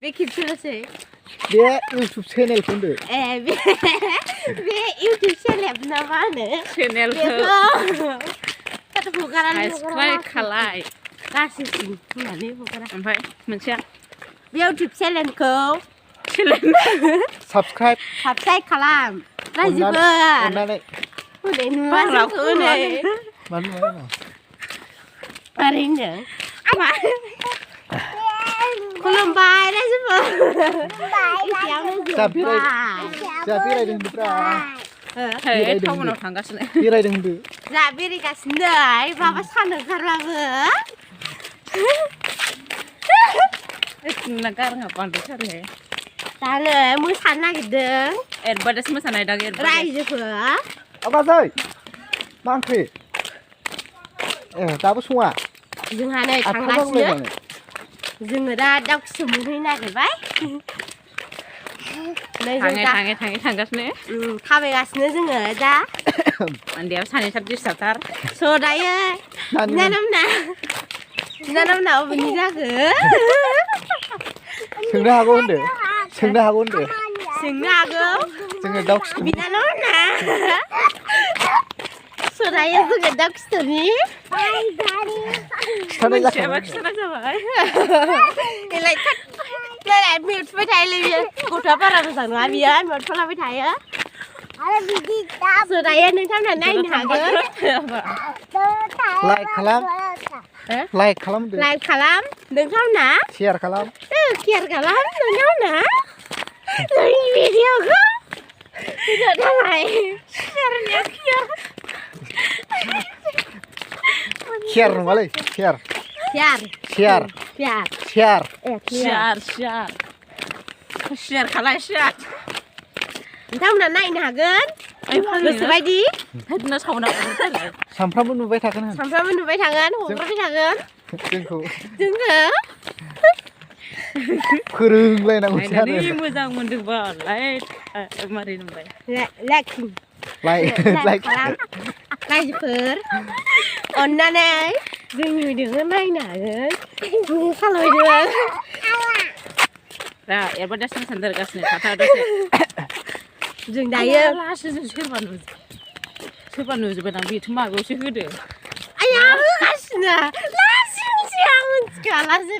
बे खेबसेल'सै बे इउटुब चेनेलखौ होनदो ए बे इउटुब सेलेब ना मा होनो चेनेलखौ हगारा साबसक्राइब खालाय गासैसिम होननानै हगारा ओमफ्राय मोनसेया बे इउटुब चेनेलखौ साबसक्राइब खालाम रायजोफोर अननानै हनै नुवा जोंखौ हनै मानो मारै होनदों खुलुमबाय रायजोफोर जा बेरायदों होनदोब्रा टाउनाव थांगासिनो बेरायदों होनदो जा बेरायगासिनो माबा सान ओंखारबाबो गारङा बांद्रायथारहाय दानो मोसानो नागिरदों एडभार्टाइज मोसानाय दां रायजोफोर बाजै मा ओंख्रि ए दाबो सङा जोंहा नै थांगासिनो जोङो दा दाउखिसो मोनहैनो नागिरबाय थाङै थांगासिनो थाबायगासिनो जोङो दा उन्दैयाव सानैथार दिस्टार्बथार स' दायो बिनानावना अबेनि जाखो सोंनो हागौ होनदो सोंनो हागौ जोङो दाउखिखौ बिनानावना स' दायो जोङो दाउखिथ'नि खिथानाय खिथानाय जाखाबाय एलाय मिउटफाय थायोलै बियो गथ'आ बारा मोजां नङा बियो मिउटफालाबाय थायो स' दायो नोंथांमोना नायनो हागोन लाइक खालामदो नोंथांमोना शेयार खालाम केयार खालाम नोंथांमोना जोंनि भिडिअखौ थाखाय शेयार नङालै शेयार खालाय शेयार नोंथांमोना नायनो हागोन गोसोबायदि सानफ्रामबो नुबाय थागोन हगारबाय थागोन जोंखौ फोरोंलायनांगौ मोजां मोनदोंबा मारै नुबाय लाइक रायजोफोर अननानै जोंनि भिडिअखौ नायनो हागोन खालामदों दा एडभार्टाइज मोसानो थाथा दसे जों दायो लास्टजों सोरबा नुजोबबाय दां बेथ' माबायावसो होदो आया होगासिनो लास्ट आं मिथिखालासो